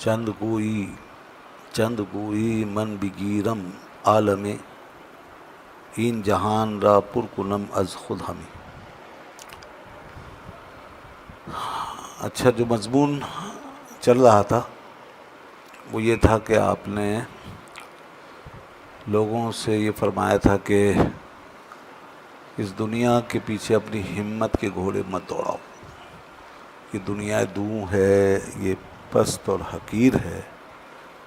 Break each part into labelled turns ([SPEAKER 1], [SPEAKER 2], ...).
[SPEAKER 1] چند گویی من بگیرم عالم، این جہان را پر کنم از خود ہمی۔ اچھا، جو مضمون چل رہا تھا وہ یہ تھا کہ آپ نے لوگوں سے یہ فرمایا تھا کہ اس دنیا کے پیچھے اپنی ہمت کے گھوڑے مت دوڑاؤ، یہ دنیا دوں ہے، یہ پست اور حقیر ہے،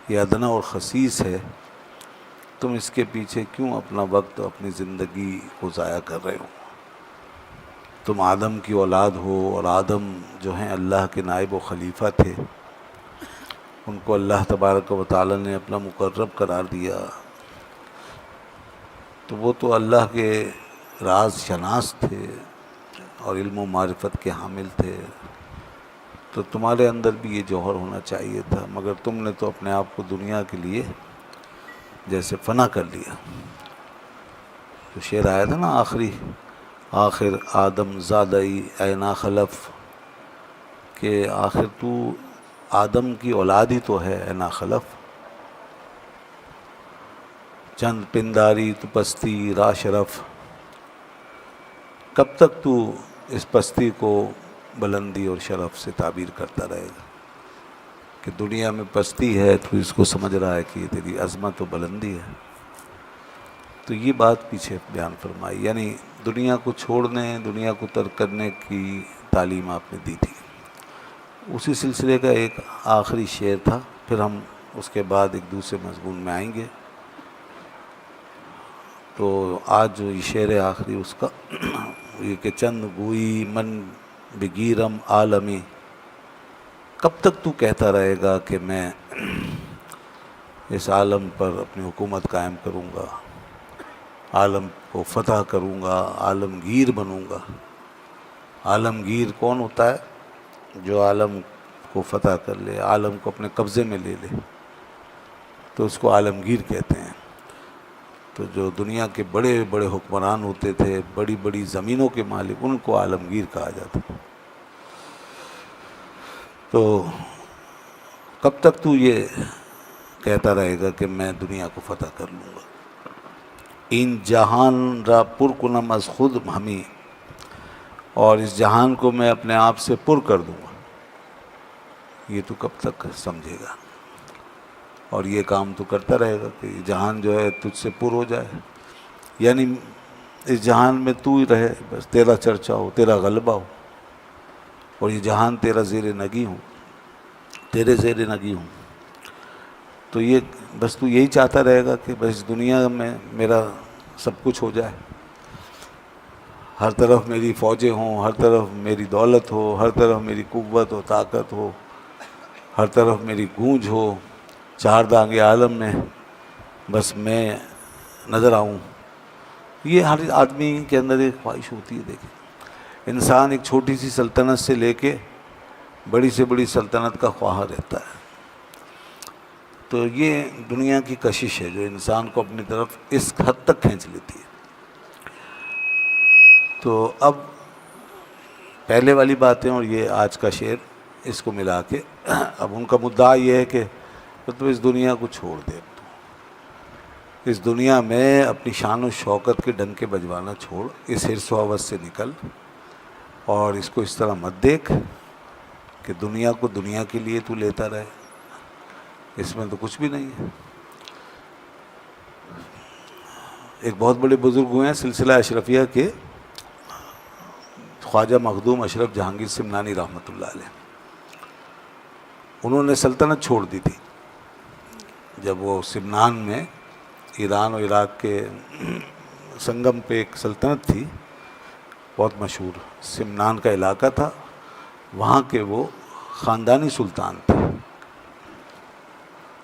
[SPEAKER 1] یہ ادنا اور خسیس ہے، تم اس کے پیچھے کیوں اپنا وقت، اپنی زندگی کو ضائع کر رہے ہو؟ تم آدم کی اولاد ہو، اور آدم جو ہیں اللہ کے نائب و خلیفہ تھے، ان کو اللہ تبارک و تعالی نے اپنا مقرب قرار دیا، تو وہ تو اللہ کے راز شناس تھے اور علم و معرفت کے حامل تھے، تو تمہارے اندر بھی یہ جوہر ہونا چاہیے تھا، مگر تم نے تو اپنے آپ کو دنیا کے لیے جیسے فنا کر لیا۔ تو شعر آیا تھا نا آخر آدم زادئی اینا خلف، کہ آخر تو آدم کی اولاد ہی تو ہے اینا خلف، چند پنداری تو پستی را شرف، کب تک تو اس پستی کو بلندی اور شرف سے تعبیر کرتا رہے گا؟ کہ دنیا میں پستی ہے تو اس کو سمجھ رہا ہے کہ یہ تیری عظمت و بلندی ہے۔ تو یہ بات پیچھے بیان فرمائی، یعنی دنیا کو چھوڑنے، دنیا کو ترک کرنے کی تعلیم آپ نے دی تھی۔ اسی سلسلے کا ایک آخری شعر تھا، پھر ہم اس کے بعد ایک دوسرے مضمون میں آئیں گے۔ تو آج جو یہ شعر آخری اس کا یہ کہ چند گوئی من بگیرم عالمی، کب تک تو کہتا رہے گا کہ میں اس عالم پر اپنی حکومت قائم کروں گا، عالم کو فتح کروں گا، عالمگیر بنوں گا۔ عالمگیر کون ہوتا ہے؟ جو عالم کو فتح کر لے، عالم کو اپنے قبضے میں لے لے، تو اس کو عالمگیر کہتے ہیں۔ تو جو دنیا کے بڑے بڑے حکمران ہوتے تھے، بڑی بڑی زمینوں کے مالک، ان کو عالمگیر کہا جاتا تھا۔ تو کب تک تو یہ کہتا رہے گا کہ میں دنیا کو فتح کر لوں گا؟ این جہان را پر کنم از خود ہمی، اور اس جہان کو میں اپنے آپ سے پر کر دوں گا، یہ تو کب تک سمجھے گا؟ اور یہ کام تو کرتا رہے گا کہ یہ جہان جو ہے تجھ سے پر ہو جائے، یعنی اس جہان میں تو ہی رہے، بس تیرا چرچا ہو، تیرا غلبہ ہو، اور یہ جہان تیرا زیر نگی ہوں، تیرے زیر نگی ہوں۔ تو یہ بس تو یہی چاہتا رہے گا کہ بس دنیا میں میرا سب کچھ ہو جائے، ہر طرف میری فوجیں ہوں، ہر طرف میری دولت ہو، ہر طرف میری قوت و طاقت ہو، ہر طرف میری گونج ہو، چار دانگ عالم میں بس میں نظر آؤں۔ یہ ہر آدمی کے اندر ایک خواہش ہوتی ہے۔ دیکھیں، انسان ایک چھوٹی سی سلطنت سے لے کے بڑی سے بڑی سلطنت کا خواہاں رہتا ہے۔ تو یہ دنیا کی کشش ہے جو انسان کو اپنی طرف اس حد تک کھینچ لیتی ہے۔ تو اب پہلے والی باتیں اور یہ آج کا شعر، اس کو ملا کے اب ان کا مدعا یہ ہے کہ تو اس دنیا کو چھوڑ دے، اس دنیا میں اپنی شان و شوکت کے ڈنکے بجوانا چھوڑ، اس حرص و ہوس سے نکل، اور اس کو اس طرح مت دیکھ کہ دنیا کو دنیا کے لیے تو لیتا رہے، اس میں تو کچھ بھی نہیں ہے۔ ایک بہت بڑے بزرگ ہوئے ہیں سلسلہ اشرفیہ کے، خواجہ مخدوم اشرف جہانگیر سمنانی رحمۃ اللہ علیہ، انہوں نے سلطنت چھوڑ دی تھی جب وہ سمنان میں، ایران اور عراق کے سنگم پہ ایک سلطنت تھی بہت مشہور، سمنان کا علاقہ تھا، وہاں کے وہ خاندانی سلطان تھے۔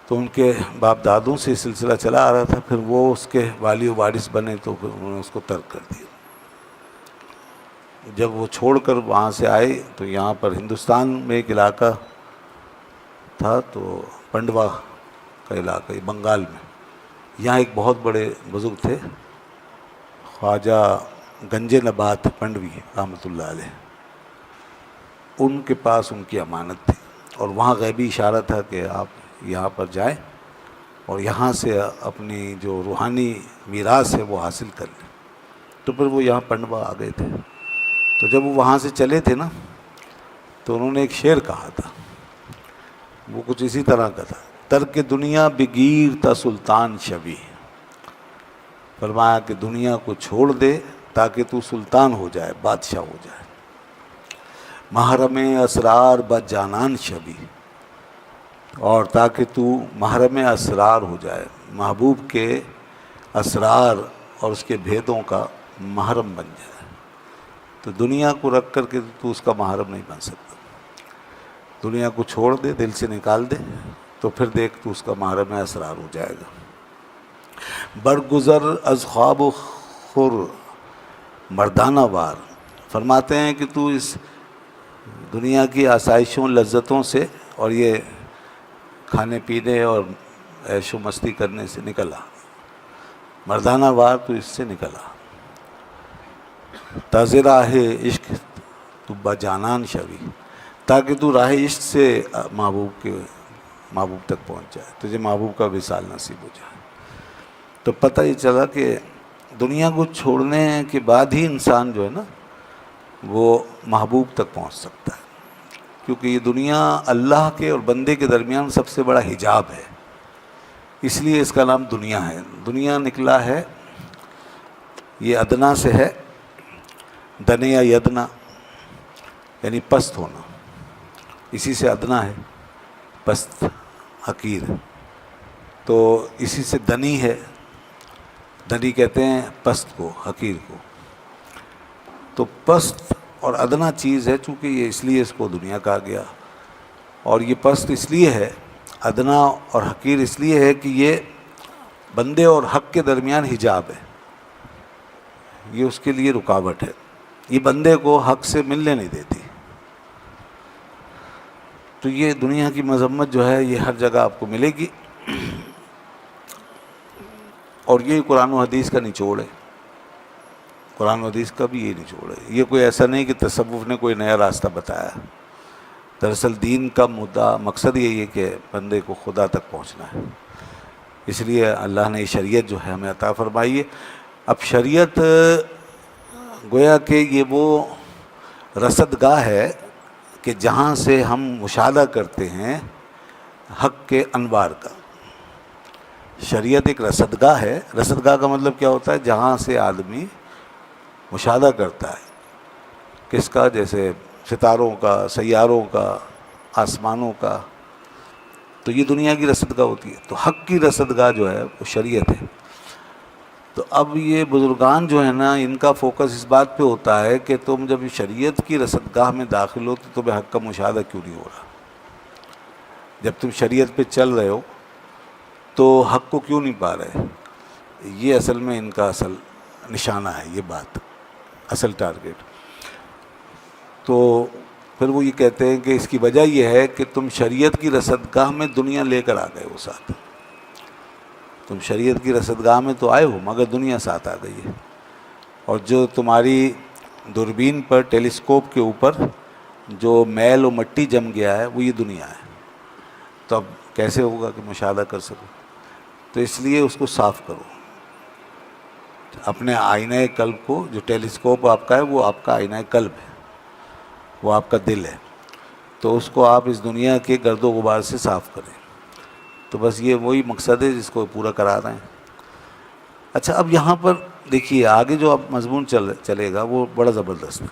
[SPEAKER 1] تو ان کے باپ دادوں سے سلسلہ چلا آ رہا تھا، پھر وہ اس کے والی و وارث بنے تو پھر انہوں نے اس کو ترک کر دیا۔ جب وہ چھوڑ کر وہاں سے آئے تو یہاں پر ہندوستان میں ایک علاقہ تھا، تو پنڈوا کا علاقہ، یہ بنگال میں، یہاں ایک بہت بڑے بزرگ تھے خواجہ گنج نبات پنڈوی رحمۃ اللہ علیہ، ان کے پاس ان کی امانت تھی، اور وہاں غیبی اشارہ تھا کہ آپ یہاں پر جائیں اور یہاں سے اپنی جو روحانی میراث ہے وہ حاصل کر لیں. تو پھر وہ یہاں پنڈوا آ گئے تھے. تو جب وہ وہاں سے چلے تھے نا تو انہوں نے ایک شعر کہا تھا, وہ کچھ اسی طرح کا تھا, ترک دنیا بگیر تا سلطان شبی. فرمایا کہ دنیا کو چھوڑ دے تاکہ تو سلطان ہو جائے, بادشاہ ہو جائے. محرم اسرار با جانان شبی, اور تاکہ تو محرم اسرار ہو جائے, محبوب کے اسرار اور اس کے بھیدوں کا محرم بن جائے. تو دنیا کو رکھ کر کے تو اس کا محرم نہیں بن سکتا. دنیا کو چھوڑ دے, دل سے نکال دے, تو پھر دیکھ تو اس کا محرم اسرار ہو جائے گا. برگزر از خواب و خور مردانہ وار. فرماتے ہیں کہ تو اس دنیا کی آسائشوں لذتوں سے اور یہ کھانے پینے اور عیش و مستی کرنے سے نکلا, مردانہ وار تو اس سے نکلا. تازِ راہ عشق تو بجانان شوی, تاکہ تو راہ عشق سے محبوب تک پہنچ جائے, تجھے محبوب کا وصال نصیب ہو جائے. تو پتہ یہ چلا کہ دنیا کو چھوڑنے کے بعد ہی انسان جو ہے نا وہ محبوب تک پہنچ سکتا ہے, کیونکہ یہ دنیا اللہ کے اور بندے کے درمیان سب سے بڑا حجاب ہے. اس لیے اس کا نام دنیا ہے. دنیا نکلا ہے, یہ ادنا سے ہے, دنیا یدنا یعنی پست ہونا, اسی سے ادنا ہے, پست حقیر. تو اسی سے دنی ہے, دنی کہتے ہیں پست کو, حقیر کو. تو پست اور ادنا چیز ہے, چونکہ یہ اس لیے اس کو دنیا کہا گیا. اور یہ پست اس لیے ہے, ادنا اور حقیر اس لیے ہے کہ یہ بندے اور حق کے درمیان حجاب ہے, یہ اس کے لیے رکاوٹ ہے. یہ بندے کو حق سے ملنے نہیں دیتی. تو یہ دنیا کی مذمت جو ہے یہ ہر جگہ آپ کو ملے گی, اور یہ قرآن و حدیث کا نچوڑ ہے. قرآن و حدیث کا بھی یہ نچوڑ ہے. یہ کوئی ایسا نہیں کہ تصوف نے کوئی نیا راستہ بتایا. دراصل دین کا مقصد یہی ہے کہ بندے کو خدا تک پہنچنا ہے. اس لیے اللہ نے یہ شریعت جو ہے ہمیں عطا فرمائی ہے. اب شریعت گویا کہ یہ وہ رصدگاہ ہے کہ جہاں سے ہم مشاہدہ کرتے ہیں حق کے انوار کا. شریعت ایک رصدگاہ ہے. رصدگاہ کا مطلب کیا ہوتا ہے؟ جہاں سے آدمی مشاہدہ کرتا ہے. کس کا؟ جیسے ستاروں کا, سیاروں کا, آسمانوں کا. تو یہ دنیا کی رصدگاہ ہوتی ہے. تو حق کی رصدگاہ جو ہے وہ شریعت ہے. تو اب یہ بزرگان جو ہیں نا, ان کا فوکس اس بات پہ ہوتا ہے کہ تم جب شریعت کی رصدگاہ میں داخل ہو تو تمہیں حق کا مشاہدہ کیوں نہیں ہو رہا؟ جب تم شریعت پہ چل رہے ہو تو حق کو کیوں نہیں پا رہے؟ یہ اصل میں ان کا اصل نشانہ ہے, یہ بات اصل ٹارگیٹ. تو پھر وہ یہ کہتے ہیں کہ اس کی وجہ یہ ہے کہ تم شریعت کی رصدگاہ میں دنیا لے کر آ گئے ہو ساتھ. تم شریعت کی رصدگاہ میں تو آئے ہو مگر دنیا ساتھ آ گئی ہے. اور جو تمہاری دوربین پر, ٹیلیسکوپ کے اوپر جو میل و مٹی جم گیا ہے وہ یہ دنیا ہے. تو اب کیسے ہوگا کہ مشاہدہ کر سکو؟ تو اس لیے اس کو صاف کرو. اپنے آئینہ قلب کو, جو ٹیلیسکوپ آپ کا ہے وہ آپ کا آئینہ قلب ہے, وہ آپ کا دل ہے. تو اس کو آپ اس دنیا کے گرد و غبار سے صاف کریں. تو بس یہ وہی مقصد ہے جس کو پورا کرا رہے ہیں. اچھا, اب یہاں پر دیکھیے آگے جو اب مضمون چلے گا وہ بڑا زبردست ہے.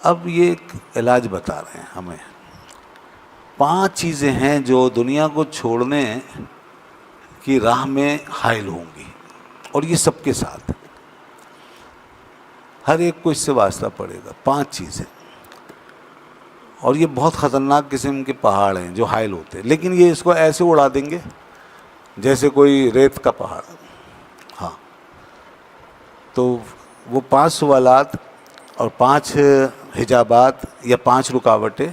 [SPEAKER 1] اب یہ ایک علاج بتا رہے ہیں ہمیں. 5 چیزیں ہیں جو دنیا کو چھوڑنے کی راہ میں حائل ہوں گی, اور یہ سب کے ساتھ, ہر ایک کو اس سے واسطہ پڑے گا. 5 چیزیں, اور یہ بہت خطرناک قسم کے پہاڑ ہیں جو حائل ہوتے ہیں, لیکن یہ اس کو ایسے اڑا دیں گے جیسے کوئی ریت کا پہاڑ. ہاں, تو وہ 5 سوالات اور 5 حجابات یا 5 رکاوٹیں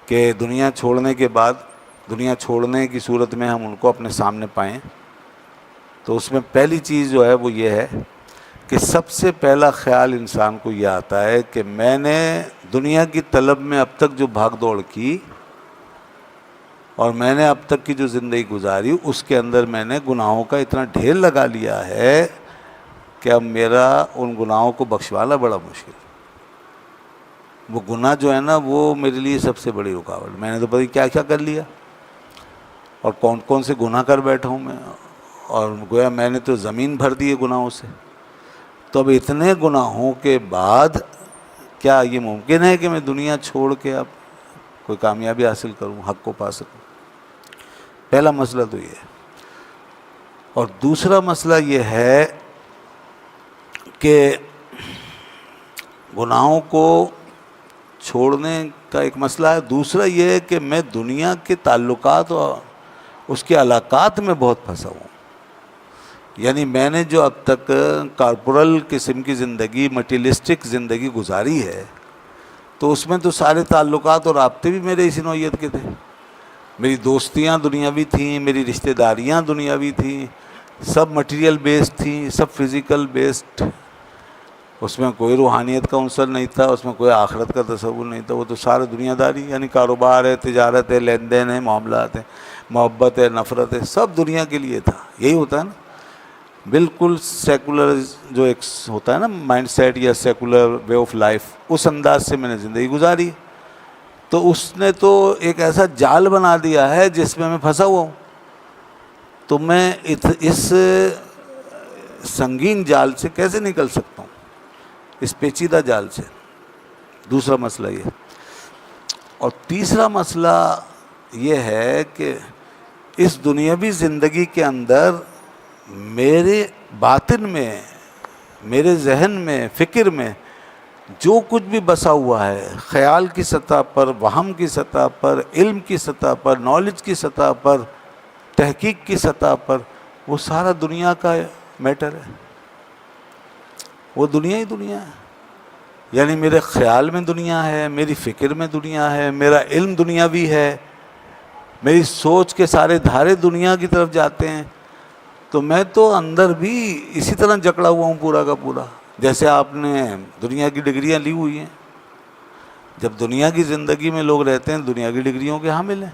[SPEAKER 1] کہ دنیا چھوڑنے کے بعد, دنیا چھوڑنے کی صورت میں ہم ان کو اپنے سامنے پائیں. تو اس میں پہلی چیز جو ہے وہ یہ ہے کہ سب سے پہلا خیال انسان کو یہ آتا ہے کہ میں نے دنیا کی طلب میں اب تک جو بھاگ دوڑ کی اور میں نے اب تک کی جو زندگی گزاری، اس کے اندر میں نے گناہوں کا اتنا ڈھیر لگا لیا ہے کہ اب میرا ان گناہوں کو بخشوانا بڑا مشکل۔ وہ گناہ جو ہے نا وہ میرے لیے سب سے بڑی رکاوٹ۔ میں نے تو پتہ نہیں کیا کیا کر لیا اور کون کون سے گناہ کر بیٹھا ہوں میں، اور گویا میں نے تو زمین بھر دی ہے گناہوں سے۔ تو اب اتنے گناہوں کے بعد کیا یہ ممکن ہے کہ میں دنیا چھوڑ کے اب کوئی کامیابی حاصل کروں، حق کو پا سکوں؟ پہلا مسئلہ تو یہ ہے۔ اور دوسرا مسئلہ یہ ہے کہ گناہوں کو چھوڑنے کا ایک مسئلہ ہے، دوسرا یہ ہے کہ میں دنیا کے تعلقات اور اس کے علاقات میں بہت پھنسا ہوں۔ یعنی میں نے جو اب تک کارپورل قسم کی زندگی، مٹیریلسٹک زندگی گزاری ہے، تو اس میں تو سارے تعلقات اور رابطے بھی میرے اسی نوعیت کے تھے۔ میری دوستیاں دنیاوی تھیں، میری رشتہ داریاں دنیاوی تھیں، سب مٹیریل بیسڈ تھیں، سب فزیکل بیسڈ۔ اس میں کوئی روحانیت کا عنصر نہیں تھا، اس میں کوئی آخرت کا تصور نہیں تھا، وہ تو سارا دنیا داری، یعنی کاروبار ہے، تجارت ہے، لین دین ہے، معاملات ہیں، محبت ہے، نفرت ہے، سب دنیا کے لیے تھا۔ یہی ہوتا ہے نا، بالکل سیکولر جو ایک ہوتا ہے نا مائنڈ سیٹ یا سیکولر وے آف لائف، اس انداز سے میں نے زندگی گزاری۔ تو اس نے تو ایک ایسا جال بنا دیا ہے جس میں پھنسا ہوا ہوں۔ تو میں اس سنگین جال سے کیسے نکل سکتا ہوں، اس پیچیدہ جال سے؟ دوسرا مسئلہ یہ۔ اور تیسرا مسئلہ یہ ہے کہ اس دنیاوی زندگی کے اندر میرے باطن میں، میرے ذہن میں، فکر میں جو کچھ بھی بسا ہوا ہے، خیال کی سطح پر، وہم کی سطح پر، علم کی سطح پر، نالج کی سطح پر، تحقیق کی سطح پر، وہ سارا دنیا کا میٹر ہے۔ وہ دنیا ہی دنیا ہے۔ یعنی میرے خیال میں دنیا ہے، میری فکر میں دنیا ہے، میرا علم دنیاوی ہے، میری سوچ کے سارے دھارے دنیا کی طرف جاتے ہیں۔ تو میں تو اندر بھی اسی طرح جکڑا ہوا ہوں پورا کا پورا، جیسے آپ نے دنیا کی ڈگریاں لی ہوئی ہیں۔ جب دنیا کی زندگی میں لوگ رہتے ہیں دنیا کی ڈگریوں کے حامل ہیں،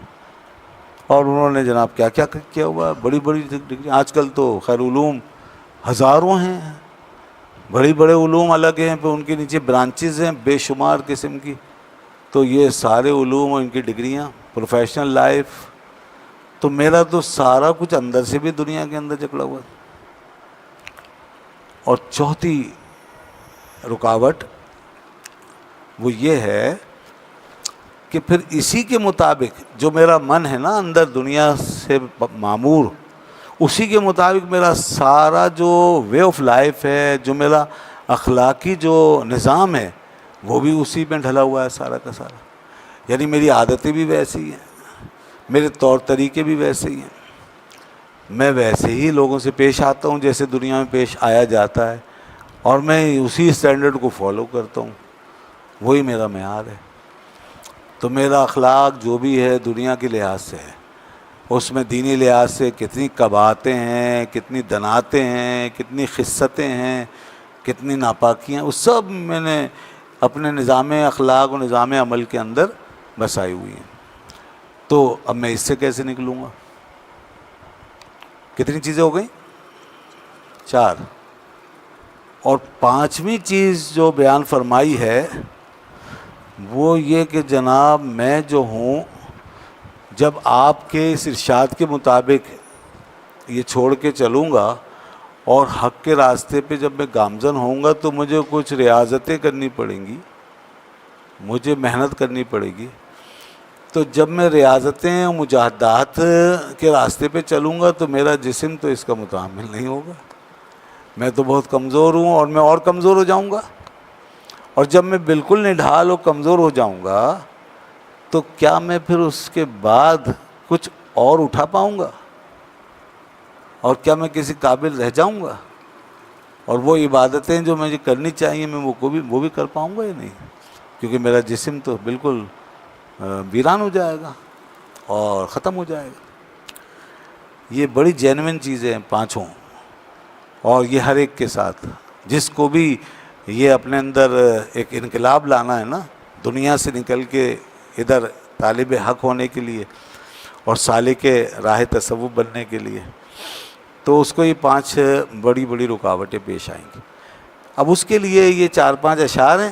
[SPEAKER 1] اور انہوں نے جناب کیا کیا کیا ہوا، بڑی بڑی ڈگریاں۔ آج کل تو خیر علوم ہزاروں ہیں، بڑے بڑے علوم الگ ہیں، پھر ان کے نیچے برانچز ہیں بے شمار قسم کی۔ تو یہ سارے علوم اور ان کی ڈگریاں، پروفیشنل لائف، تو میرا تو سارا کچھ اندر سے بھی دنیا کے اندر جکڑا ہوا ہے۔ اور چوتھی رکاوٹ وہ یہ ہے کہ پھر اسی کے مطابق جو میرا من ہے نا اندر دنیا سے معمور، اسی کے مطابق میرا سارا جو وے آف لائف ہے، جو میرا اخلاقی جو نظام ہے، وہ بھی اسی میں ڈھلا ہوا ہے سارا کا سارا۔ یعنی میری عادتیں بھی ویسی ہیں، میرے طور طریقے بھی ویسے ہی ہیں، میں ویسے ہی لوگوں سے پیش آتا ہوں جیسے دنیا میں پیش آیا جاتا ہے، اور میں اسی اسٹینڈرڈ کو فالو کرتا ہوں، وہی میرا معیار ہے۔ تو میرا اخلاق جو بھی ہے دنیا کے لحاظ سے ہے، اس میں دینی لحاظ سے کتنی قباحتیں ہیں، کتنی دناتیں ہیں، کتنی خستیں ہیں، کتنی ناپاکیاں، وہ سب میں نے اپنے نظام اخلاق و نظام عمل کے اندر بسائی ہوئی ہیں۔ تو اب میں اس سے کیسے نکلوں گا؟ کتنی چیزیں ہو گئیں؟ 4۔ اور 5ویں چیز جو بیان فرمائی ہے وہ یہ کہ جناب میں جو ہوں، جب آپ کے اس ارشاد کے مطابق یہ چھوڑ کے چلوں گا اور حق کے راستے پہ جب میں گامزن ہوں گا تو مجھے کچھ ریاضتیں کرنی پڑیں گی، مجھے محنت کرنی پڑے گی۔ تو جب میں ریاضتیں اور مجاہدات کے راستے پہ چلوں گا تو میرا جسم تو اس کا متحمل نہیں ہوگا، میں تو بہت کمزور ہوں اور میں اور کمزور ہو جاؤں گا۔ اور جب میں بالکل نڈھال اور کمزور ہو جاؤں گا تو کیا میں پھر اس کے بعد کچھ اور اٹھا پاؤں گا؟ اور کیا میں کسی قابل رہ جاؤں گا؟ اور وہ عبادتیں جو مجھے کرنی چاہیے میں وہ بھی کر پاؤں گا یا نہیں؟ کیونکہ میرا جسم تو بالکل ویران ہو جائے گا اور ختم ہو جائے گا۔ یہ بڑی جینوئن چیزیں ہیں 5، اور یہ ہر ایک کے ساتھ جس کو بھی یہ اپنے اندر ایک انقلاب لانا ہے نا، دنیا سے نکل کے ادھر طالب حق ہونے کے لیے اور سالک راہ تصوف بننے کے لیے، تو اس کو یہ 5 بڑی بڑی رکاوٹیں پیش آئیں گی۔ اب اس کے لیے یہ 4-5 اشعار ہیں،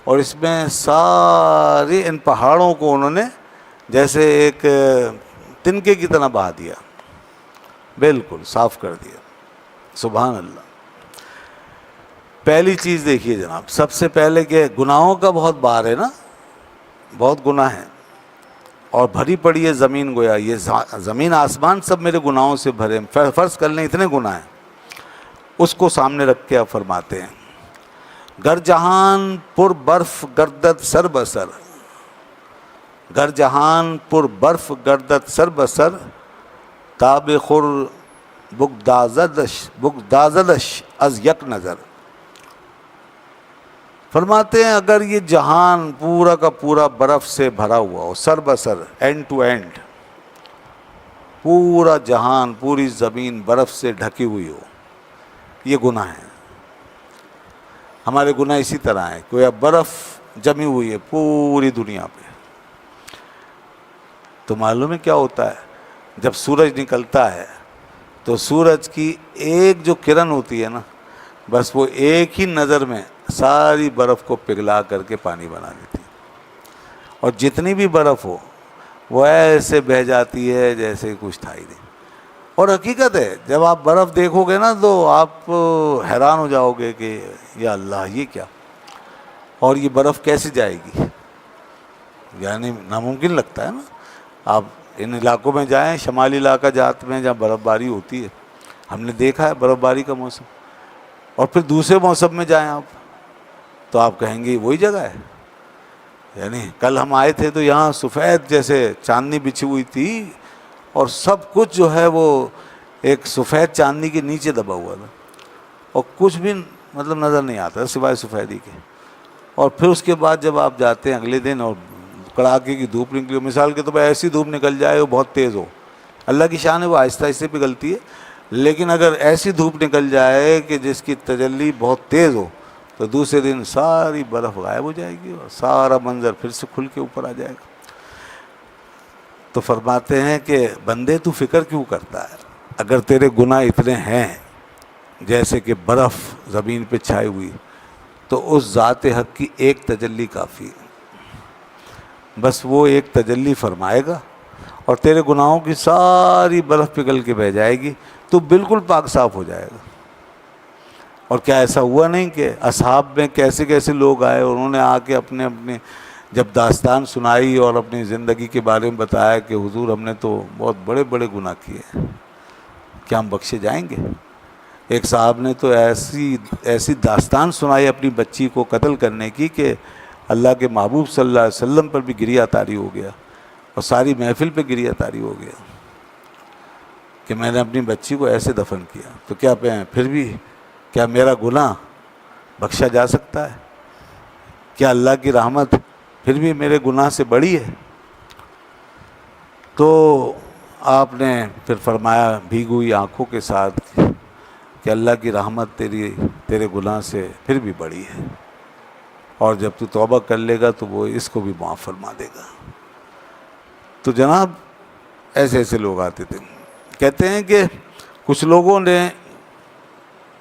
[SPEAKER 1] اور اس میں سارے ان پہاڑوں کو انہوں نے جیسے ایک تنکے کی طرح بہا دیا، بالکل صاف کر دیا۔ سبحان اللہ۔ پہلی چیز دیکھیے جناب، سب سے پہلے کہ گناہوں کا بہت بار ہے نا، بہت گناہ ہیں، اور بھری پڑی ہے زمین، گویا یہ زمین آسمان سب میرے گناہوں سے بھرے، فرض کر لیں اتنے گناہ ہیں۔ اس کو سامنے رکھ کے آپ فرماتے ہیں، گر جہان پر برف گردد سر بسر، گر جہان پر برف گردد سر بسر، تاب خور بگدازدش از یک نظر۔ فرماتے ہیں اگر یہ جہان پورا کا پورا برف سے بھرا ہوا ہو، سر بسر، اینڈ ٹو اینڈ، پورا جہان، پوری زمین برف سے ڈھکی ہوئی ہو، یہ گناہ ہے۔ ہمارے گناہ اسی طرح ہیں، کوئی برف جمی ہوئی ہے پوری دنیا پہ۔ تو معلوم ہے کیا ہوتا ہے، جب سورج نکلتا ہے تو سورج کی ایک جو کرن ہوتی ہے نا، بس وہ ایک ہی نظر میں ساری برف کو پگھلا کر کے پانی بنا دیتی ہے، اور جتنی بھی برف ہو وہ ایسے بہہ جاتی ہے جیسے کچھ تھا ہی نہیں۔ اور حقیقت ہے، جب آپ برف دیکھو گے نا تو آپ حیران ہو جاؤ گے کہ یا اللہ یہ کیا، اور یہ برف کیسے جائے گی، یعنی ناممکن لگتا ہے نا۔ آپ ان علاقوں میں جائیں، شمالی علاقہ جات میں جہاں برف باری ہوتی ہے، ہم نے دیکھا ہے برف باری کا موسم، اور پھر دوسرے موسم میں جائیں آپ تو آپ کہیں گے وہی جگہ ہے۔ یعنی کل ہم آئے تھے تو یہاں سفید جیسے چاندنی بچھی ہوئی تھی، اور سب کچھ جو ہے وہ ایک سفید چاندنی کے نیچے دبا ہوا تھا، اور کچھ بھی مطلب نظر نہیں آتا سوائے سفیدی کے۔ اور پھر اس کے بعد جب آپ جاتے ہیں اگلے دن اور کڑاکے کی دھوپ نکلی ہو، مثال کے طور پر ایسی دھوپ نکل جائے وہ بہت تیز ہو، اللہ کی شان ہے وہ آہستہ آہستہ پگھلتی ہے، لیکن اگر ایسی دھوپ نکل جائے کہ جس کی تجلی بہت تیز ہو تو دوسرے دن ساری برف غائب ہو جائے گی اور سارا منظر پھر سے کھل کے اوپر آ جائے گا۔ تو فرماتے ہیں کہ بندے تو فکر کیوں کرتا ہے، اگر تیرے گناہ اتنے ہیں جیسے کہ برف زمین پہ چھائی ہوئی، تو اس ذات حق کی ایک تجلی کافی ہے، بس وہ ایک تجلی فرمائے گا اور تیرے گناہوں کی ساری برف پگھل کے بہہ جائے گی، تو بالکل پاک صاف ہو جائے گا۔ اور کیا ایسا ہوا نہیں کہ اصحاب میں کیسے کیسے لوگ آئے اور انہوں نے آ کے اپنے جب داستان سنائی اور اپنی زندگی کے بارے میں بتایا کہ حضور ہم نے تو بہت بڑے بڑے گناہ کیے ہیں، کیا ہم بخشے جائیں گے؟ ایک صاحب نے تو ایسی داستان سنائی اپنی بچی کو قتل کرنے کی کہ اللہ کے محبوب صلی اللہ علیہ وسلم پر بھی گریہ طاری ہو گیا، اور ساری محفل پہ گریہ طاری ہو گیا کہ میں نے اپنی بچی کو ایسے دفن کیا۔ تو کیا پھر بھی کیا میرا گناہ بخشا جا سکتا ہے؟ کیا اللہ کی رحمت پھر بھی میرے گناہ سے بڑی ہے؟ تو آپ نے پھر فرمایا بھیگی ہوئی آنکھوں کے ساتھ کہ اللہ کی رحمت تیرے گناہ سے پھر بھی بڑی ہے، اور جب تو توبہ کر لے گا تو وہ اس کو بھی معاف فرما دے گا۔ تو جناب ایسے ایسے لوگ آتے تھے۔ کہتے ہیں کہ کچھ لوگوں نے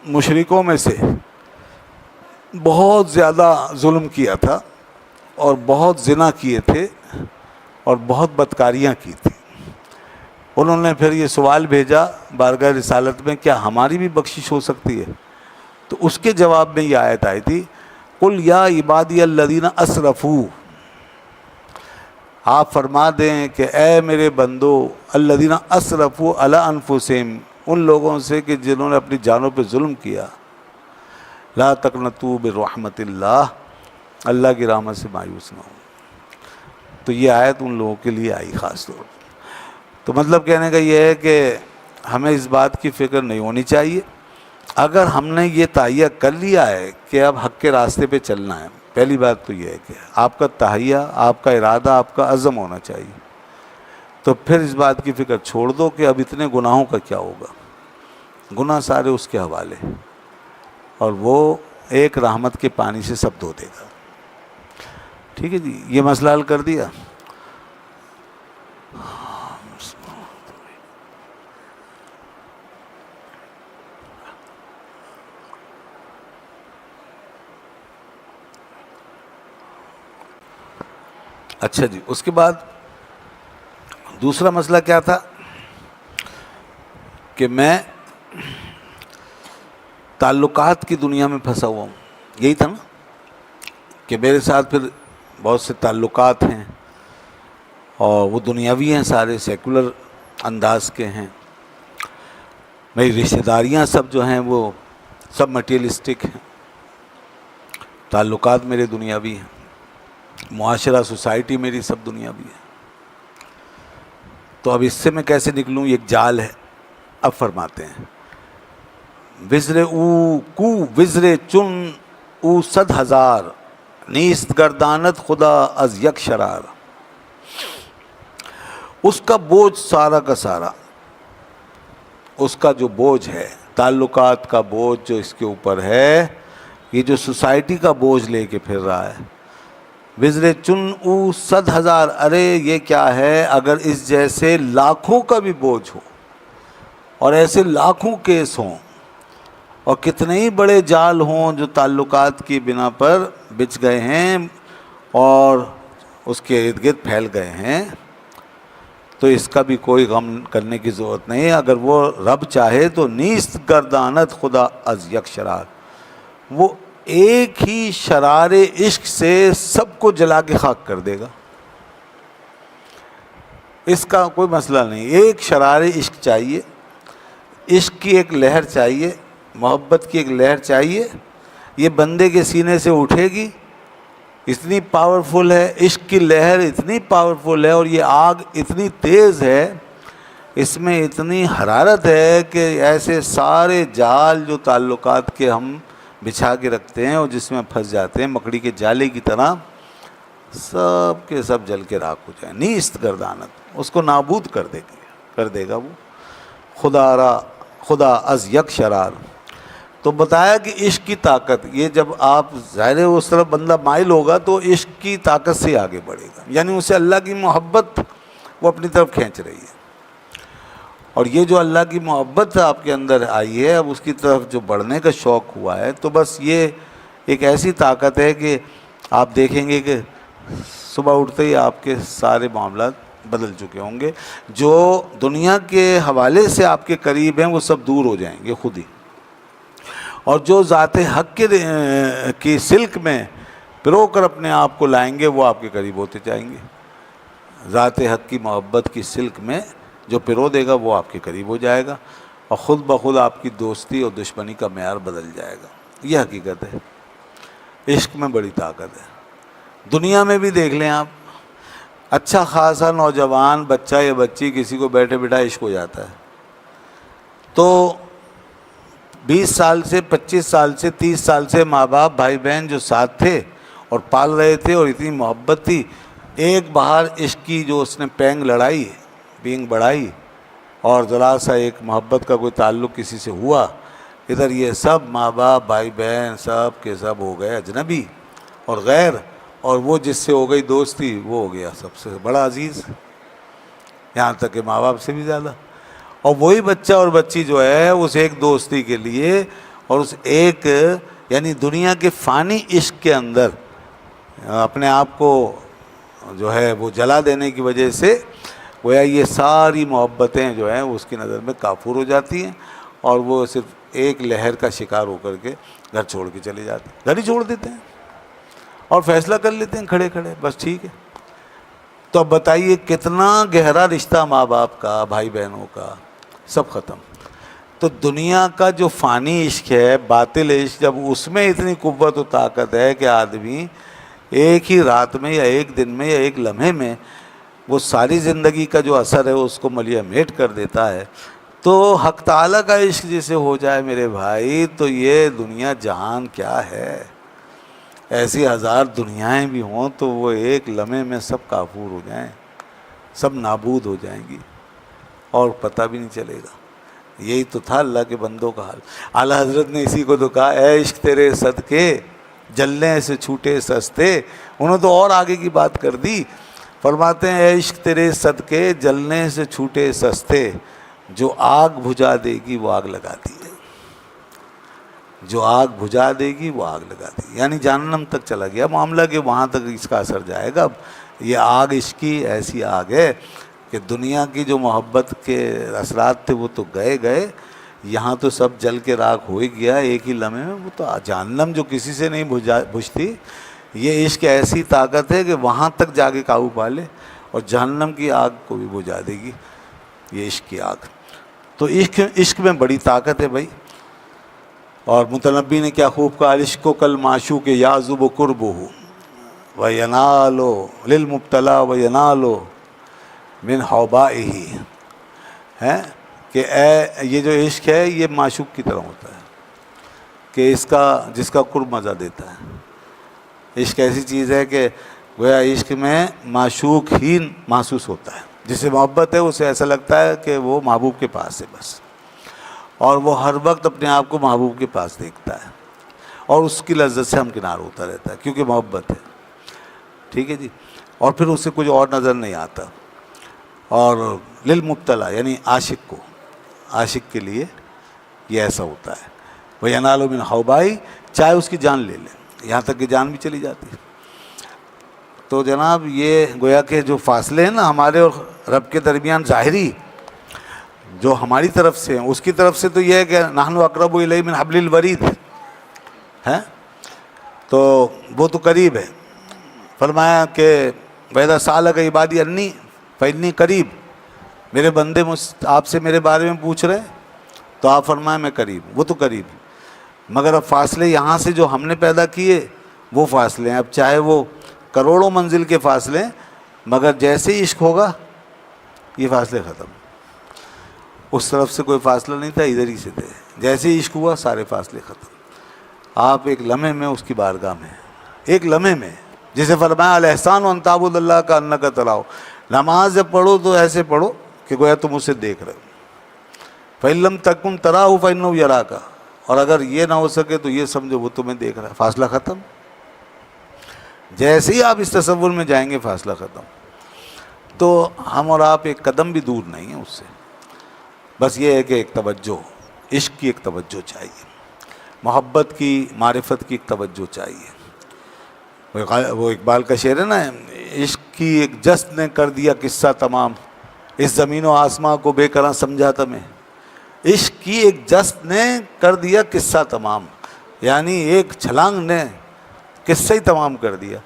[SPEAKER 1] مشرکوں میں سے بہت زیادہ ظلم کیا تھا، اور بہت زنا کیے تھے، اور بہت بدکاریاں کی تھی۔ انہوں نے پھر یہ سوال بھیجا بارگاہ رسالت میں، کیا ہماری بھی بخشش ہو سکتی ہے؟ تو اس کے جواب میں یہ آیت آئی تھی، قل یا عبادی الذین اسرفوا، آپ فرما دیں کہ اے میرے بندو، الذین اسرفوا علی انفسہم، ان لوگوں سے کہ جنہوں نے اپنی جانوں پہ ظلم کیا، لا تقنطوا برحمت اللہ، اللہ کی رحمت سے مایوس نہ ہو۔ تو یہ آیت ان لوگوں کے لیے آئی خاص طور پر۔ تو مطلب کہنے کا یہ ہے کہ ہمیں اس بات کی فکر نہیں ہونی چاہیے۔ اگر ہم نے یہ تہیہ کر لیا ہے کہ اب حق کے راستے پہ چلنا ہے، پہلی بات تو یہ ہے کہ آپ کا تہیہ، آپ کا ارادہ، آپ کا عزم ہونا چاہیے۔ تو پھر اس بات کی فکر چھوڑ دو کہ اب اتنے گناہوں کا کیا ہوگا، گناہ سارے اس کے حوالے۔ اور وہ ایک رحمت کے پانی سے سب دھو دے گا. ٹھیک ہے جی, یہ مسئلہ حل کر دیا. اچھا جی, اس کے بعد دوسرا مسئلہ کیا تھا کہ میں تعلقات کی دنیا میں پھنسا ہوا ہوں. یہی تھا نا کہ میرے ساتھ پھر بہت سے تعلقات ہیں اور وہ دنیاوی ہیں, سارے سیکولر انداز کے ہیں. میری رشتہ داریاں سب جو ہیں وہ سب مٹیریلسٹک ہیں. تعلقات میرے دنیاوی ہیں, معاشرہ سوسائٹی میری سب دنیاوی ہے. تو اب اس سے میں کیسے نکلوں, یہ ایک جال ہے. اب فرماتے ہیں وزر او کو وزر چن او 100,000 نیست گردانت خدا از یک شرار. اس کا بوجھ سارا کا سارا, اس کا جو بوجھ ہے, تعلقات کا بوجھ جو اس کے اوپر ہے, یہ جو سوسائٹی کا بوجھ لے کے پھر رہا ہے. وزر چن او 100,000, ارے یہ کیا ہے, اگر اس جیسے لاکھوں کا بھی بوجھ ہو اور ایسے لاکھوں کیس ہوں اور کتنے ہی بڑے جال ہوں جو تعلقات کی بنا پر بچھ گئے ہیں اور اس کے ارد گرد پھیل گئے ہیں, تو اس کا بھی کوئی غم کرنے کی ضرورت نہیں ہے. اگر وہ رب چاہے تو نیست گردانت خدا از یک شرار, وہ ایک ہی شرار عشق سے سب کو جلا کے خاک کر دے گا. اس کا کوئی مسئلہ نہیں. ایک شرار عشق چاہیے, عشق کی ایک لہر چاہیے, محبت کی ایک لہر چاہیے. یہ بندے کے سینے سے اٹھے گی, اتنی پاورفل ہے عشق کی لہر, اتنی پاورفل ہے, اور یہ آگ اتنی تیز ہے, اس میں اتنی حرارت ہے کہ ایسے سارے جال جو تعلقات کے ہم بچھا کے رکھتے ہیں اور جس میں پھنس جاتے ہیں مکڑی کے جالے کی طرح, سب کے سب جل کے راکھ ہو جائیں. نیست گردانت, اس کو نابود کر دے گا وہ خدا از یک شرار. تو بتایا کہ عشق کی طاقت, یہ جب آپ ظاہر اس طرف بندہ مائل ہوگا تو عشق کی طاقت سے آگے بڑھے گا, یعنی اسے اللہ کی محبت وہ اپنی طرف کھینچ رہی ہے. اور یہ جو اللہ کی محبت آپ کے اندر آئی ہے, اب اس کی طرف جو بڑھنے کا شوق ہوا ہے, تو بس یہ ایک ایسی طاقت ہے کہ آپ دیکھیں گے کہ صبح اٹھتے ہی آپ کے سارے معاملات بدل چکے ہوں گے. جو دنیا کے حوالے سے آپ کے قریب ہیں وہ سب دور ہو جائیں گے خود ہی, اور جو ذات حق کی سلک میں پرو کر اپنے آپ کو لائیں گے وہ آپ کے قریب ہوتے جائیں گے. ذات حق کی محبت کی سلک میں جو پرو دے گا وہ آپ کے قریب ہو جائے گا, اور خود بخود آپ کی دوستی اور دشمنی کا معیار بدل جائے گا. یہ حقیقت ہے. عشق میں بڑی طاقت ہے. دنیا میں بھی دیکھ لیں آپ, اچھا خاصا نوجوان بچہ یا بچی کسی کو بیٹھے بیٹھا عشق ہو جاتا ہے, تو 20 سال سے 25 سال سے 30 سال سے ماں باپ بھائی بہن جو ساتھ تھے اور پال رہے تھے اور اتنی محبت تھی, ایک بہار عشق کی جو اس نے پینگ لڑائی, بینگ بڑھائی, اور ذرا سا ایک محبت کا کوئی تعلق کسی سے ہوا, ادھر یہ سب ماں باپ بھائی بہن سب کے سب ہو گئے اجنبی اور غیر, اور وہ جس سے ہو گئی دوستی وہ ہو گیا سب سے بڑا عزیز, یہاں تک کہ ماں باپ سے بھی زیادہ. اور وہی بچہ اور بچی جو ہے اس ایک دوستی کے لیے اور اس ایک یعنی دنیا کے فانی عشق کے اندر اپنے آپ کو جو ہے وہ جلا دینے کی وجہ سے گویا یہ ساری محبتیں جو ہیں اس کی نظر میں کافور ہو جاتی ہیں, اور وہ صرف ایک لہر کا شکار ہو کر کے گھر چھوڑ کے چلے جاتے ہیں. گھر ہی چھوڑ دیتے ہیں اور فیصلہ کر لیتے ہیں کھڑے کھڑے, بس ٹھیک ہے. تو اب بتائیے کتنا گہرا رشتہ ماں باپ کا, بھائی بہنوں کا, سب ختم. تو دنیا کا جو فانی عشق ہے, باطل عشق, جب اس میں اتنی قوت و طاقت ہے کہ آدمی ایک ہی رات میں یا ایک دن میں یا ایک لمحے میں وہ ساری زندگی کا جو اثر ہے اس کو ملیح میٹ کر دیتا ہے, تو حق تعالیٰ کا عشق جسے ہو جائے میرے بھائی, تو یہ دنیا جہان کیا ہے. ایسی ہزار دنیایں بھی ہوں تو وہ ایک لمحے میں سب کافور ہو جائیں, سب نابود ہو جائیں گی اور پتہ بھی نہیں چلے گا. یہی تو تھا اللہ کے بندوں کا حال. اعلیٰ حضرت نے اسی کو تو کہا اے عشق تیرے صدقے جلنے سے چھوٹے سستے. انہوں نے تو اور آگے کی بات کر دی. فرماتے ہیں اے عشق تیرے صدقے جلنے سے چھوٹے سستے, جو آگ بجھا دے گی وہ آگ لگاتی ہے. جو آگ بجھا دے گی وہ آگ لگاتی ہے, یعنی جہنم تک چلا گیا معاملہ کہ وہاں تک اس کا اثر جائے گا. یہ آگ عشق کی ایسی آگ ہے کہ دنیا کی جو محبت کے اثرات تھے وہ تو گئے, یہاں تو سب جل کے راکھ ہو ہی گیا ایک ہی لمحے میں. وہ تو جہنم جو کسی سے نہیں بجھتی, یہ عشق ایسی طاقت ہے کہ وہاں تک جا کے قابو پا لے اور جہنم کی آگ کو بھی بجھا دے گی یہ عشق کی آگ. تو عشق میں بڑی طاقت ہے بھائی. اور متنبی نے کیا خوب کہا, عشق و کل معشوق یعذب قربہ وینال للمبتلا وینال من حوبائہ, ہے کہ یہ جو عشق ہے یہ معشوق کی طرح ہوتا ہے کہ جس کا قرب مزہ دیتا ہے. عشق ایسی چیز ہے کہ گویا عشق میں معشوق ہی محسوس ہوتا ہے. جسے محبت ہے اسے ایسا لگتا ہے کہ وہ محبوب کے پاس ہے بس, اور وہ ہر وقت اپنے آپ کو محبوب کے پاس دیکھتا ہے اور اس کی لذت سے ہمکنار ہوتا رہتا ہے کیونکہ محبت ہے. ٹھیک ہے جی. اور پھر اسے کچھ اور نظر نہیں آتا. اور للمبتلا یعنی عاشق کے لیے یہ ایسا ہوتا ہے. وینال من حوبائی, چاہے اس کی جان لے لے, یہاں تک کہ جان بھی چلی جاتی ہے. تو جناب یہ گویا کہ جو فاصلے ہیں نا ہمارے اور رب کے درمیان ظاہری جو ہماری طرف سے ہیں, اس کی طرف سے تو یہ ہے کہ نحن اقرب الیہ من حبل الورید ہے, تو وہ تو قریب ہے. فرمایا کہ وَإِذَا سَأَلَكَ عِبَادِي عَنِّي فَإِنِّي قریب, میرے بندے آپ سے میرے بارے میں پوچھ رہے تو آپ فرمائیں میں قریب. وہ تو قریب, مگر اب فاصلے یہاں سے جو ہم نے پیدا کیے وہ فاصلے ہیں. اب چاہے وہ کروڑوں منزل کے فاصلے ہیں, مگر جیسے ہی عشق ہوگا یہ فاصلے ختم. اس طرف سے کوئی فاصلہ نہیں تھا, ادھر ہی سے تھے. جیسے ہی عشق ہوا سارے فاصلے ختم. آپ ایک لمحے میں اس کی بارگاہ میں, ایک لمحے میں. جسے فرمایا الاحسان ان تعبد اللہ کا انک تراہ, نماز جب پڑھو تو ایسے پڑھو کہ گویا تم اسے دیکھ رہے ہو. فَإِن لَمْ تَكُنْ تَرَاهُ فَإِنَّهُ يَرَاكَ, اور اگر یہ نہ ہو سکے تو یہ سمجھو وہ تمہیں دیکھ رہا ہے. فاصلہ ختم. جیسے ہی آپ اس تصور میں جائیں گے فاصلہ ختم. تو ہم اور آپ ایک قدم بھی دور نہیں ہیں اس سے. بس یہ ہے کہ ایک توجہ, عشق کی ایک توجہ چاہیے, محبت کی معرفت کی ایک توجہ چاہیے. وہ اقبال کا شعر ہے نا, عشق کی ایک جست نے کر دیا قصہ تمام, اس زمین و آسماں کو بے قرار سمجھا تمہیں. عشق کی ایک جست نے کر دیا قصہ تمام, یعنی ایک چھلانگ نے قصہ ہی تمام کر دیا.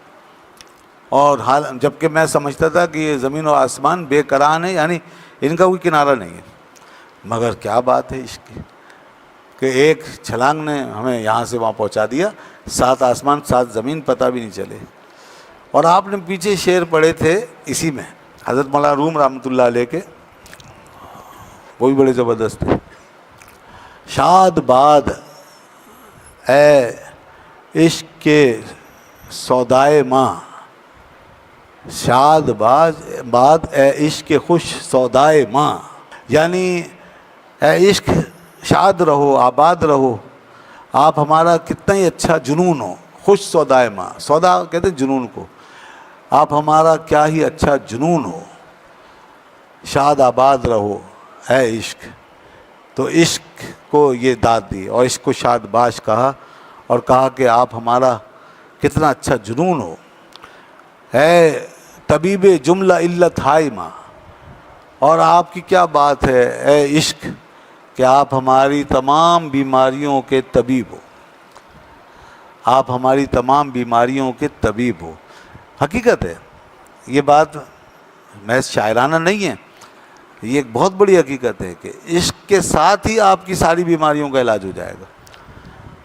[SPEAKER 1] اور حال جبکہ میں سمجھتا تھا کہ یہ زمین و آسمان بے قرار ہے, یعنی ان کا کوئی کنارہ نہیں ہے. مگر کیا بات ہے عشق کی کہ ایک چھلانگ نے ہمیں یہاں سے وہاں پہنچا دیا, 7 آسمان 7 زمین پتہ بھی نہیں چلے. اور آپ نے پیچھے شعر پڑھے تھے اسی میں حضرت مولانا روم رحمۃ اللہ علیہ کے, وہ بھی بڑے زبردست تھے. شاد باد اے عشق کے سودائے ماں, شاد باد اے عشق کے خوش سودائے ماں, یعنی اے عشق شاد رہو آباد رہو, آپ ہمارا کتنا ہی اچھا جنون ہو. خوش سودائے ماں, سودا کہتے ہیں جنون کو, آپ ہمارا کیا ہی اچھا جنون ہو. شاد آباد رہو اے عشق. تو عشق کو یہ داد دی اور عشق کو شاد باش کہا, اور کہا کہ آپ ہمارا کتنا اچھا جنون ہو. اے طبیب جملہ علت ہائی ماں, اور آپ کی کیا بات ہے اے عشق کہ آپ ہماری تمام بیماریوں کے طبیب ہو. آپ ہماری تمام بیماریوں کے طبیب ہو. حقیقت ہے یہ بات, محض شاعرانہ نہیں ہے, یہ ایک بہت بڑی حقیقت ہے کہ عشق کے ساتھ ہی آپ کی ساری بیماریوں کا علاج ہو جائے گا.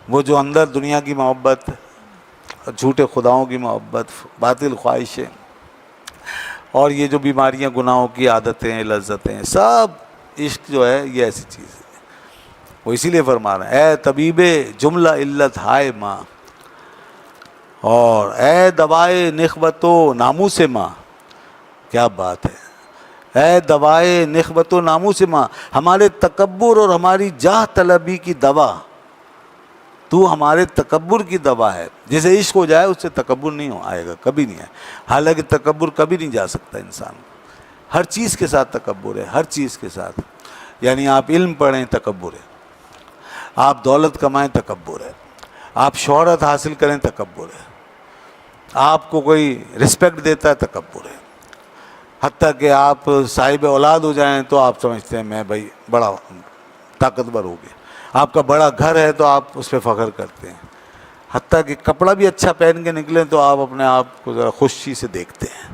[SPEAKER 1] وہ جو اندر دنیا کی محبت, جھوٹے خداؤں کی محبت, باطل خواہشیں, اور یہ جو بیماریاں گناہوں کی عادتیں لذتیں, سب عشق جو ہے یہ ایسی چیز ہے. وہ اسی لیے فرما رہے ہیں اے طبیب جملہ علت ہائے ماں, اور اے دوائے نخوت و ناموس ماں. کیا بات ہے, اے دوائے نخوت و ناموس ماں، ہمارے تکبر اور ہماری جاہ طلبی کی دوا، تو ہمارے تکبر کی دوا ہے۔ جسے عشق ہو جائے اس سے تکبر نہیں آئے گا، کبھی نہیں آئے، حالانکہ تکبر کبھی نہیں جا سکتا انسان کو، ہر چیز کے ساتھ تکبر ہے، ہر چیز کے ساتھ، یعنی آپ علم پڑھیں تکبر ہے، آپ دولت کمائیں تکبر ہے، آپ شہرت حاصل کریں تکبر ہے، آپ کو کوئی رسپیکٹ دیتا ہے تکبر ہے، حتیٰ کہ آپ صاحب اولاد ہو جائیں تو آپ سمجھتے ہیں میں بھائی بڑا طاقتور ہو گیا، آپ کا بڑا گھر ہے تو آپ اس پہ فخر کرتے ہیں، حتیٰ کہ کپڑا بھی اچھا پہن کے نکلیں تو آپ اپنے آپ کو ذرا خوشی سے دیکھتے ہیں،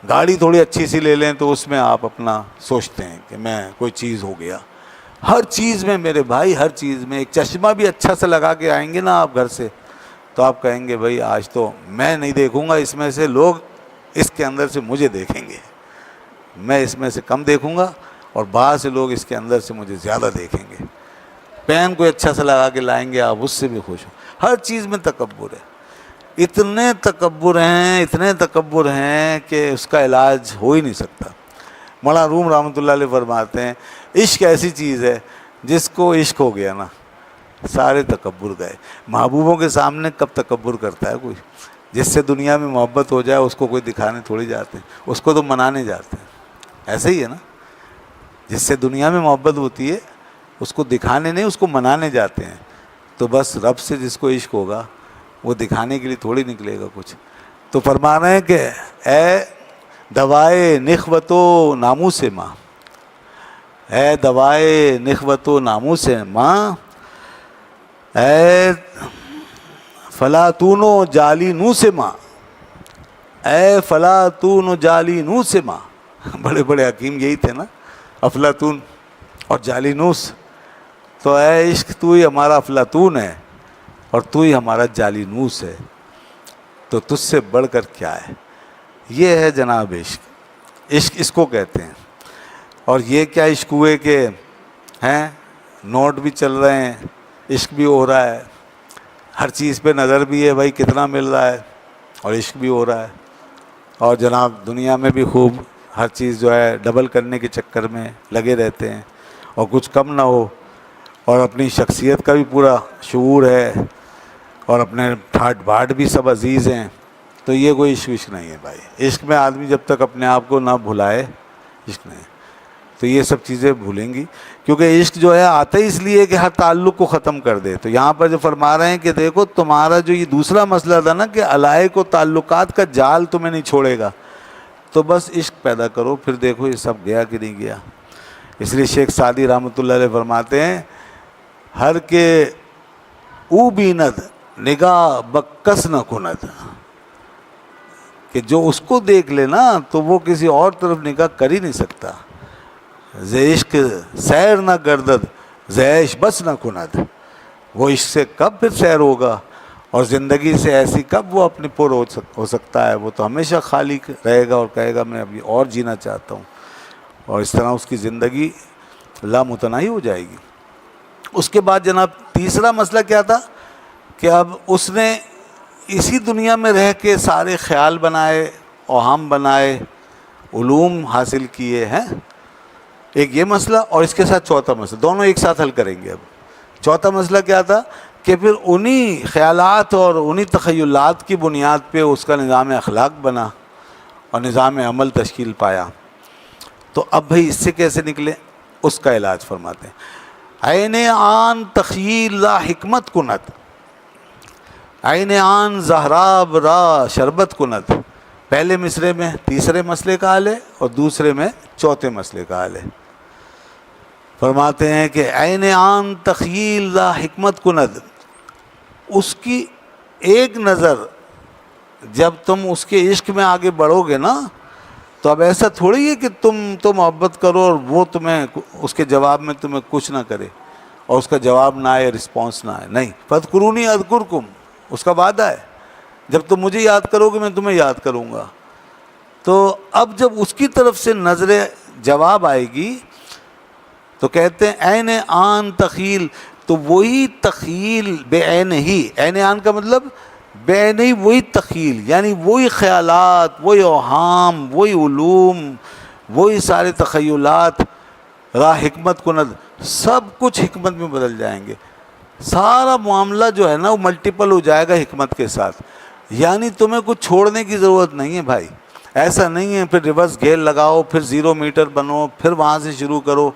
[SPEAKER 1] گاڑی تھوڑی اچھی سی لے لیں تو اس میں آپ اپنا سوچتے ہیں کہ میں کوئی چیز ہو گیا، ہر چیز میں میرے بھائی، ہر چیز میں، ایک چشمہ بھی اچھا سے لگا کے آئیں گے نا آپ گھر سے تو آپ کہیں گے بھائی آج تو میں نہیں دیکھوں گا اس میں سے، لوگ اس کے اندر سے مجھے دیکھیں گے، میں اس میں سے کم دیکھوں گا اور باہر سے لوگ اس کے اندر سے مجھے زیادہ دیکھیں گے۔ پین کوئی اچھا سا لگا کے لائیں گے آپ، اس سے بھی خوش ہو، ہر چیز میں تکبر ہے، اتنے تکبر ہیں کہ اس کا علاج ہو ہی نہیں سکتا۔ مولانا روم رحمۃ اللہ علیہ فرماتے ہیں عشق ایسی چیز ہے جس کو عشق ہو گیا نا سارے تکبر گئے۔ محبوبوں کے سامنے کب تکبر کرتا ہے کوئی؟ جس سے دنیا میں محبت ہو جائے اس کو کوئی دکھانے تھوڑی جاتے ہیں، اس کو تو منانے جاتے ہیں، ایسے ہی ہے نا، جس سے دنیا میں محبت ہوتی ہے اس کو دکھانے نہیں، اس کو منانے جاتے ہیں۔ تو بس رب سے جس کو عشق ہوگا وہ دکھانے کے لیے تھوڑی نکلے گا کچھ۔ تو فرما رہے ہیں کہ اے دوائے نخوت و ناموس ماں، اے دوائے نخوت و ناموس ماں، اے فلاطون و جالی نوس ماں، اے فلاطون و جالی نوس ماں، بڑے بڑے حکیم یہی تھے نا، افلاطون اور جالی نوس۔ تو اے عشق تو ہی ہمارا افلاطون ہے اور تو ہی ہمارا جالی نوس ہے، تو تجھ سے بڑھ کر کیا ہے؟ یہ ہے جناب عشق، عشق اس کو کہتے ہیں۔ اور یہ کیا عشق ہوئے کہ ہیں نوٹ بھی چل رہے ہیں، عشق بھی ہو رہا ہے، ہر چیز پہ نظر بھی ہے بھائی کتنا مل رہا ہے، اور عشق بھی ہو رہا ہے، اور جناب دنیا میں بھی خوب ہر چیز جو ہے ڈبل کرنے کے چکر میں لگے رہتے ہیں، اور کچھ کم نہ ہو، اور اپنی شخصیت کا بھی پورا شعور ہے، اور اپنے ٹھاٹ بھاٹ بھی سب عزیز ہیں۔ تو یہ کوئی عشق نہیں ہے بھائی، عشق میں آدمی جب تک اپنے آپ کو نہ بھلائے عشق نہیں، تو یہ سب چیزیں بھولیں گی، کیونکہ عشق جو ہے آتا ہی اس لیے کہ ہر تعلق کو ختم کر دے۔ تو یہاں پر جو فرما رہے ہیں کہ دیکھو تمہارا جو یہ دوسرا مسئلہ تھا نا کہ علائق و تعلقات کا جال تمہیں نہیں چھوڑے گا، تو بس عشق پیدا کرو، پھر دیکھو یہ سب گیا کہ نہیں گیا۔ اس لیے شیخ سعدی رحمۃ اللہ علیہ فرماتے ہیں ہر کے او بیند نگاہ بکس نہ کند، کہ جو اس کو دیکھ لے نا تو وہ کسی اور طرف نگاہ کر ہی نہیں سکتا۔ ز عشق سیر نہ گردد ز عیش بس نہ کند، وہ عشق سے کب پھر سیر ہوگا، اور زندگی سے ایسی کب وہ اپنے پر ہو سکتا ہے، وہ تو ہمیشہ خالی رہے گا اور کہے گا میں ابھی اور جینا چاہتا ہوں، اور اس طرح اس کی زندگی لامتناہی ہو جائے گی۔ اس کے بعد جناب تیسرا مسئلہ کیا تھا کہ اب اس نے اسی دنیا میں رہ کے سارے خیال بنائے، اوہام بنائے، علوم حاصل کیے ہیں، ایک یہ مسئلہ، اور اس کے ساتھ چوتھا مسئلہ، دونوں ایک ساتھ حل کریں گے۔ اب چوتھا مسئلہ کیا تھا کہ پھر انہی خیالات اور انہی تخیلات کی بنیاد پہ اس کا نظام اخلاق بنا اور نظام عمل تشکیل پایا۔ تو اب بھائی اس سے کیسے نکلے، اس کا علاج فرماتے ہیں۔ عین آن تخیل را حکمت کنت، عین آن زہراب را شربت کنت، پہلے مصرے میں تیسرے مسئلے کا حل ہے اور دوسرے میں چوتھے مسئلے کا حل ہے۔ فرماتے ہیں کہ عین آن تخیل را حکمت کند، اس کی ایک نظر جب تم اس کے عشق میں آگے بڑھو گے نا، تو اب ایسا تھوڑی ہے کہ تم تو محبت کرو اور وہ تمہیں اس کے جواب میں تمہیں کچھ نہ کرے اور اس کا جواب نہ آئے، رسپانس نہ آئے، نہیں، فاذکرونی اذکرکم، اس کا وعدہ ہے جب تم مجھے یاد کرو گے میں تمہیں یاد کروں گا۔ تو اب جب اس کی طرف سے نظر جواب آئے گی تو کہتے ہیں عین آن تخیل، تو وہی تخیل بے عین ہی، عین آن کا مطلب بے عین ہی وہی تخیل، یعنی وہی خیالات، وہی اوہام، وہی علوم، وہی سارے تخیلات راہ حکمت کند سب کچھ حکمت میں بدل جائیں گے. سارا معاملہ جو ہے نا وہ ملٹیپل ہو جائے گا حکمت کے ساتھ. یعنی تمہیں کچھ چھوڑنے کی ضرورت نہیں ہے بھائی. ایسا نہیں ہے پھر ریورس گیئر لگاؤ، پھر 0 میٹر بنو، پھر وہاں سے شروع کرو.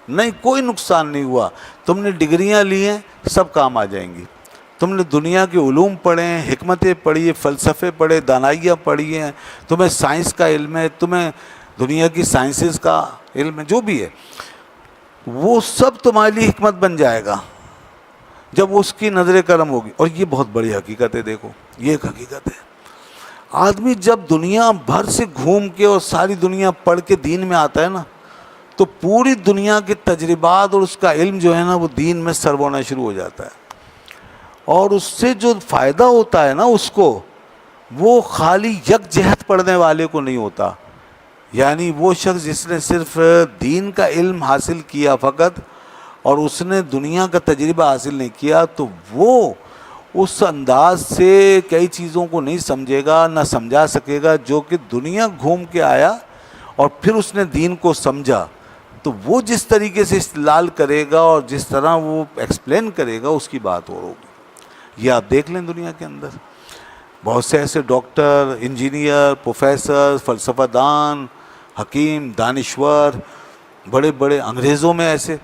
[SPEAKER 1] نہیں، کوئی نقصان نہیں ہوا. تم نے ڈگریاں لی ہیں، سب کام آ جائیں گی. تم نے دنیا کے علوم پڑھے ہیں، حکمتیں پڑھی ہیں، فلسفے پڑھے، دانائیاں پڑھی ہیں، تمہیں سائنس کا علم ہے، تمہیں دنیا کی سائنسز کا علم ہے، جو بھی ہے وہ سب تمہارے لیے حکمت بن جائے گا جب اس کی نظر کرم ہوگی. اور یہ بہت بڑی حقیقت ہے. دیکھو یہ ایک حقیقت ہے. آدمی جب دنیا بھر سے گھوم کے اور ساری دنیا پڑھ کے دین میں آتا ہے نا، تو پوری دنیا کے تجربات اور اس کا علم جو ہے نا وہ دین میں سرو ہونا شروع ہو جاتا ہے. اور اس سے جو فائدہ ہوتا ہے نا اس کو، وہ خالی یک جہت پڑھنے والے کو نہیں ہوتا. یعنی وہ شخص جس نے صرف دین کا علم حاصل کیا فقط اور اس نے دنیا کا تجربہ حاصل نہیں کیا، تو وہ اس انداز سے کئی چیزوں کو نہیں سمجھے گا، نہ سمجھا سکے گا. جو کہ دنیا گھوم کے آیا اور پھر اس نے دین کو سمجھا، تو وہ جس طریقے سے استدلال کرے گا اور جس طرح وہ ایکسپلین کرے گا اس کی بات اور ہوگی. یہ آپ دیکھ لیں دنیا کے اندر بہت سے ایسے ڈاکٹر، انجینئر، پروفیسر، فلسفہ دان، حکیم، دانشور، بڑے بڑے انگریزوں میں ایسے.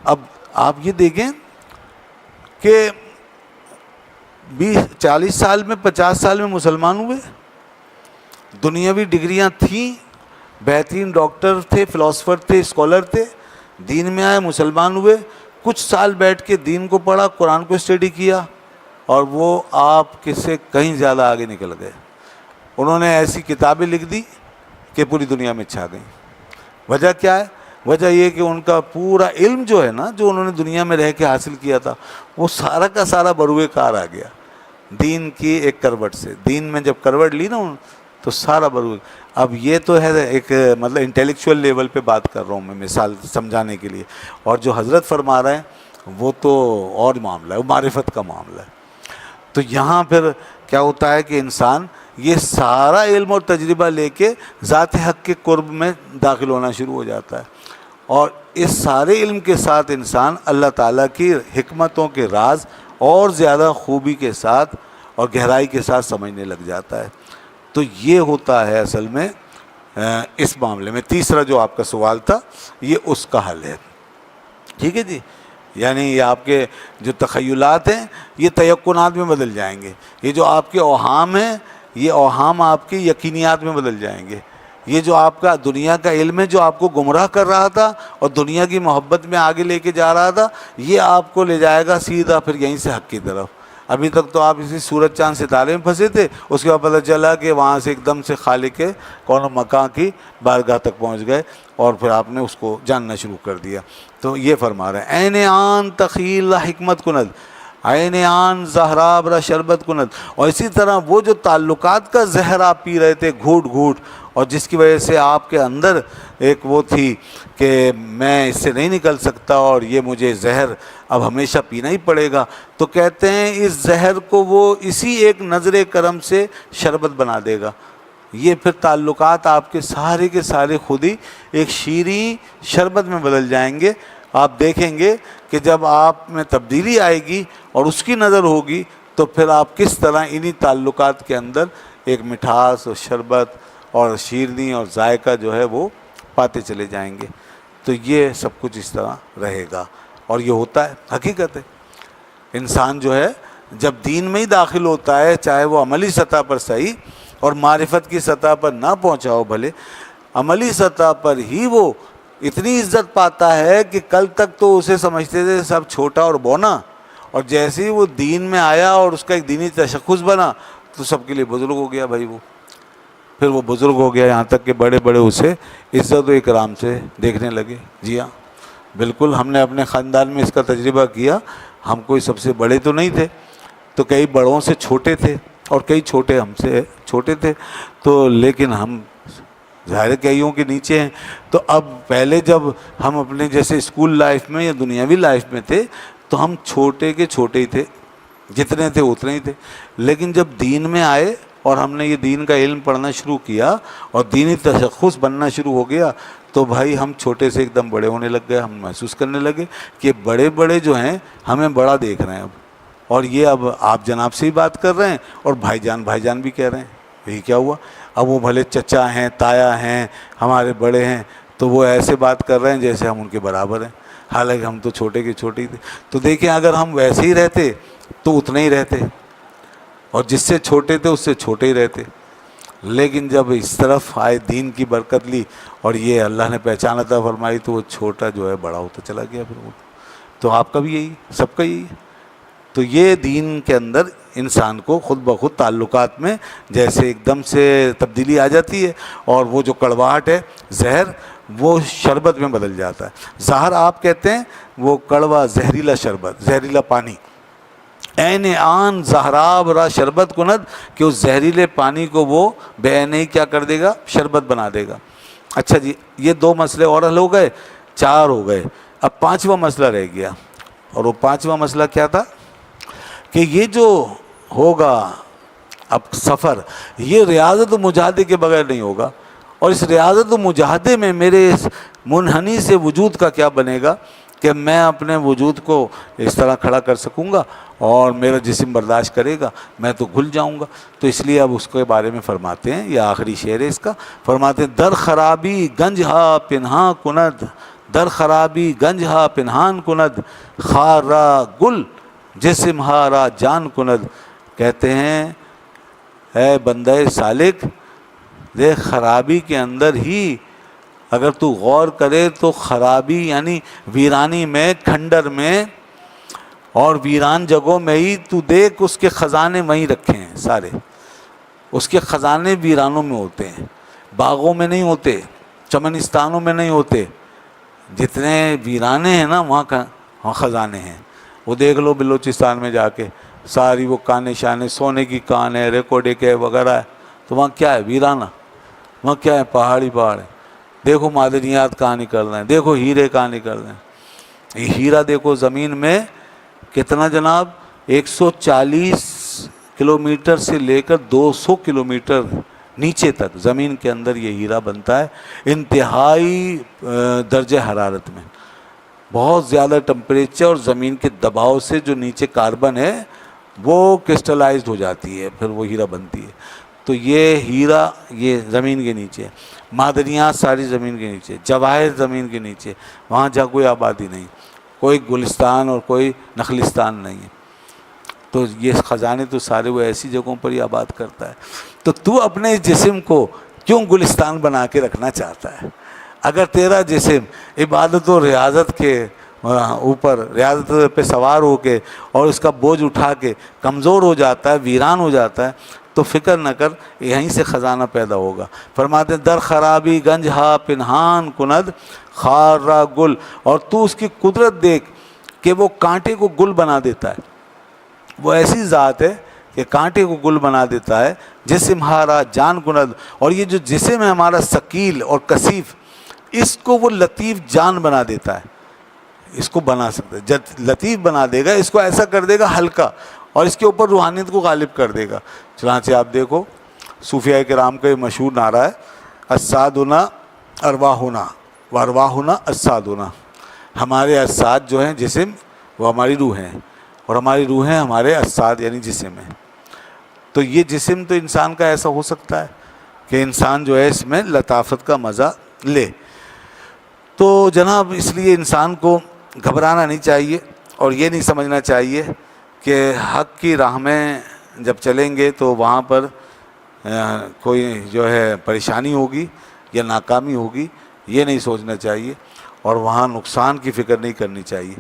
[SPEAKER 1] اب آپ یہ دیکھیں کہ 40 سال میں 50 سال میں مسلمان ہوئے، دنیاوی ڈگریاں تھیں، بہترین ڈاکٹر تھے، فلاسفر تھے، اسکالر تھے، دین میں آئے، مسلمان ہوئے، کچھ سال بیٹھ کے دین کو پڑھا، قرآن کو اسٹڈی کیا، اور وہ آپ کے سے کہیں زیادہ آگے نکل گئے. انہوں نے ایسی کتابیں لکھ دی کہ پوری دنیا میں چھا گئیں. وجہ کیا ہے؟ وجہ یہ کہ ان کا پورا علم جو ہے نا، جو انہوں نے دنیا میں رہ کے حاصل کیا تھا، وہ سارا کا سارا بروئے کار آ گیا دین کی ایک کروٹ سے. دین میں جب کروٹ لی نا تو سارا بروئے. اب یہ تو ہے ایک مطلب انٹیلیکچوئل لیول پہ بات کر رہا ہوں میں، مثال سمجھانے کے لیے. اور جو حضرت فرما رہے ہیں وہ تو اور معاملہ ہے، وہ معرفت کا معاملہ ہے. تو یہاں پھر کیا ہوتا ہے کہ انسان یہ سارا علم اور تجربہ لے کے ذات حق کے قرب میں داخل ہونا شروع ہو جاتا ہے. اور اس سارے علم کے ساتھ انسان اللہ تعالیٰ کی حکمتوں کے راز اور زیادہ خوبی کے ساتھ اور گہرائی کے ساتھ سمجھنے لگ جاتا ہے. تو یہ ہوتا ہے اصل میں اس معاملے میں. تیسرا جو آپ کا سوال تھا یہ اس کا حل ہے. ٹھیک ہے جی. یعنی یہ آپ کے جو تخیلات ہیں یہ تیقنات میں بدل جائیں گے. یہ جو آپ کے اوہام ہیں یہ اوہام آپ کے یقینیات میں بدل جائیں گے. یہ جو آپ کا دنیا کا علم ہے جو آپ کو گمراہ کر رہا تھا اور دنیا کی محبت میں آگے لے کے جا رہا تھا، یہ آپ کو لے جائے گا سیدھا پھر یہیں سے حق کی طرف. ابھی تک تو آپ اسی سورج چاند ستارے میں پھنسے تھے، اس کے بعد پتہ چلا کہ وہاں سے ایک دم سے خالق کے کون مکان کی بارگاہ تک پہنچ گئے اور پھر آپ نے اس کو جاننا شروع کر دیا. تو یہ فرما رہے ہیں عین آن تخیل حکمت کند، عین آن زہراب را شربت کند. اور اسی طرح وہ جو تعلقات کا زہر آپ پی رہے تھے گھوٹ گھوٹ، اور جس کی وجہ سے آپ کے اندر ایک وہ تھی کہ میں اس سے نہیں نکل سکتا اور یہ مجھے زہر اب ہمیشہ پینا ہی پڑے گا، تو کہتے ہیں اس زہر کو وہ اسی ایک نظر کرم سے شربت بنا دے گا. یہ پھر تعلقات آپ کے سارے خود ہی ایک شیریں شربت میں بدل جائیں گے. آپ دیکھیں گے کہ جب آپ میں تبدیلی آئے گی اور اس کی نظر ہوگی تو پھر آپ کس طرح انہی تعلقات کے اندر ایک مٹھاس اور شربت اور شیرنی اور ذائقہ جو ہے وہ پاتے چلے جائیں گے. تو یہ سب کچھ اس طرح رہے گا اور یہ ہوتا ہے، حقیقت ہے. انسان جو ہے جب دین میں ہی داخل ہوتا ہے، چاہے وہ عملی سطح پر صحیح اور معرفت کی سطح پر نہ پہنچا ہو، بھلے عملی سطح پر ہی وہ اتنی عزت پاتا ہے کہ کل تک تو اسے سمجھتے تھے سب چھوٹا اور بونا، اور جیسے ہی وہ دین میں آیا اور اس کا ایک دینی تشخص بنا تو سب کے لیے بزرگ ہو گیا بھائی. وہ پھر وہ بزرگ ہو گیا، یہاں تک کہ بڑے بڑے اسے عزت و اکرام سے دیکھنے لگے. جی ہاں بالکل، ہم نے اپنے خاندان میں اس کا تجربہ کیا. ہم کوئی سب سے بڑے تو نہیں تھے، تو کئی بڑوں سے چھوٹے تھے اور کئی چھوٹے ہم سے چھوٹے تھے، تو لیکن ہم ظاہر کئیوں کے نیچے ہیں. تو اب پہلے جب ہم اپنے جیسے اسکول لائف میں یا دنیاوی لائف میں تھے تو ہم چھوٹے کے چھوٹے ہی تھے، جتنے تھے اتنے ہی تھے. لیکن جب دین میں آئے اور ہم نے یہ دین کا علم پڑھنا شروع کیا اور دینی تشخص بننا شروع ہو گیا تو بھائی ہم چھوٹے سے ایک دم بڑے ہونے لگ گئے. ہم محسوس کرنے لگے کہ بڑے بڑے جو ہیں ہمیں بڑا دیکھ رہے ہیں اب, اور یہ اب آپ جناب سے ہی بات کر رہے ہیں اور بھائی جان بھی کہہ رہے ہیں. یہی کیا ہوا؟ اب وہ بھلے چچا ہیں, تایا ہیں, ہمارے بڑے ہیں, تو وہ ایسے بات کر رہے ہیں جیسے ہم ان کے برابر ہیں, حالانکہ ہم تو چھوٹے کے چھوٹے ہی تھے. تو دیکھیں اگر ہم ویسے ہی رہتے تو اتنے ہی رہتے, اور جس سے چھوٹے تھے اس سے چھوٹے ہی رہتے. لیکن جب اس طرف آئے, دین کی برکت لی اور یہ اللہ نے پہچان عطا فرمائی, تو وہ چھوٹا جو ہے بڑا ہوتا چلا گیا. پھر وہ تو آپ کا بھی یہی, سب کا یہی. تو یہ دین کے اندر انسان کو خود بخود تعلقات میں جیسے ایک دم سے تبدیلی آ جاتی ہے, اور وہ جو کڑواہٹ ہے زہر وہ شربت میں بدل جاتا ہے. زہر آپ کہتے ہیں وہ کڑوا زہریلا شربت, زہریلا پانی. عین آن زہراب را شربت کند, کہ اس زہریلے پانی کو وہ بے عین ہی کیا کر دے گا, شربت بنا دے گا. اچھا جی, یہ 2 مسئلے اور حل ہو گئے, 4 ہو گئے. اب 5واں مسئلہ رہ گیا, اور وہ 5واں مسئلہ کیا تھا کہ یہ جو ہوگا اب سفر, یہ ریاضت و مجاہدے کے بغیر نہیں ہوگا. اور اس ریاضت و مجاہدے میں میرے اس منحنی سے وجود کا کیا بنے گا کہ میں اپنے وجود کو اس طرح کھڑا کر سکوں گا اور میرا جسم برداشت کرے گا, میں تو گھل جاؤں گا. تو اس لیے اب اس کے بارے میں فرماتے ہیں, یہ آخری شعر ہے اس کا, فرماتے ہیں در خرابی گنج ہا پنہاں کند, در خرابی گنج ہا پنہان کند, خارا گل جسم ہارا جان کند. کہتے ہیں اے بندہ سالک, دیکھ خرابی کے اندر ہی اگر تو غور کرے تو خرابی یعنی ویرانی میں, کھنڈر میں اور ویران جگہوں میں ہی تو دیکھ اس کے خزانے وہیں رکھے ہیں سارے. اس کے خزانے ویرانوں میں ہوتے ہیں, باغوں میں نہیں ہوتے, چمنستانوں میں نہیں ہوتے. جتنے ویرانے ہیں نا وہاں خزانے ہیں. وہ دیکھ لو بلوچستان میں جا کے, ساری وہ کانے شانے, سونے کی کان ہے, ریکوڈے کے وغیرہ ہے, تو وہاں کیا ہے, ویرانہ. وہاں کیا ہے, پہاڑی پہاڑ ہے. دیکھو معدنیات کہاں نکل رہے ہیں, دیکھو ہیرے کہاں نکل رہے ہیں. یہ ہیرا دیکھو زمین میں کتنا جناب, 140 کلومیٹر سے لے کر 200 کلومیٹر نیچے تک زمین کے اندر یہ ہیرا بنتا ہے, انتہائی درجہ حرارت میں. بہت زیادہ ٹمپریچر اور زمین کے دباؤ سے جو نیچے کاربن ہے وہ کرسٹلائزڈ ہو جاتی ہے, پھر وہ ہیرا بنتی ہے. تو یہ ہیرا یہ زمین کے نیچے, معدنیات ساری زمین کے نیچے, جواہر زمین کے نیچے, وہاں جہاں کوئی آبادی نہیں, کوئی گلستان اور کوئی نخلستان نہیں ہے. تو یہ خزانے تو سارے وہ ایسی جگہوں پر ہی آباد کرتا ہے. تو اپنے اس جسم کو کیوں گلستان بنا کے رکھنا چاہتا ہے؟ اگر تیرا جسم عبادت و ریاضت کے اوپر, ریاضت پہ سوار ہو کے اور اس کا بوجھ اٹھا کے کمزور ہو جاتا ہے, ویران ہو جاتا ہے, تو فکر نہ کر, یہیں سے خزانہ پیدا ہوگا. فرماتے ہیں در خرابی گنج ہا پنہان کند, خارا گل. اور تو اس کی قدرت دیکھ کہ وہ کانٹے کو گل بنا دیتا ہے. وہ ایسی ذات ہے کہ کانٹے کو گل بنا دیتا ہے. جسم ہارا جان کند, اور یہ جو جسم ہے ہمارا ثقیل اور کثیف, اس کو وہ لطیف جان بنا دیتا ہے. اس کو بنا سکتا ہے, جب لطیف بنا دے گا, اس کو ایسا کر دے گا ہلکا, اور اس کے اوپر روحانیت کو غالب کر دے گا. چنانچہ آپ دیکھو صوفیاء کرام کا یہ مشہور نعرہ ہے, اجسادنا ارواحنا وارواحنا اجسادنا. ہمارے اجساد جو ہیں جسم, وہ ہماری روح ہیں, اور ہماری روحیں ہمارے اجساد یعنی جسم ہیں. تو یہ جسم تو انسان کا ایسا ہو سکتا ہے کہ انسان جو ہے اس میں لطافت کا مزہ لے. تو جناب اس لیے انسان کو گھبرانا نہیں چاہیے, اور یہ نہیں سمجھنا چاہیے کہ حق کی راہ میں جب چلیں گے تو وہاں پر کوئی جو ہے پریشانی ہوگی یا ناکامی ہوگی, یہ نہیں سوچنا چاہیے, اور وہاں نقصان کی فکر نہیں کرنی چاہیے.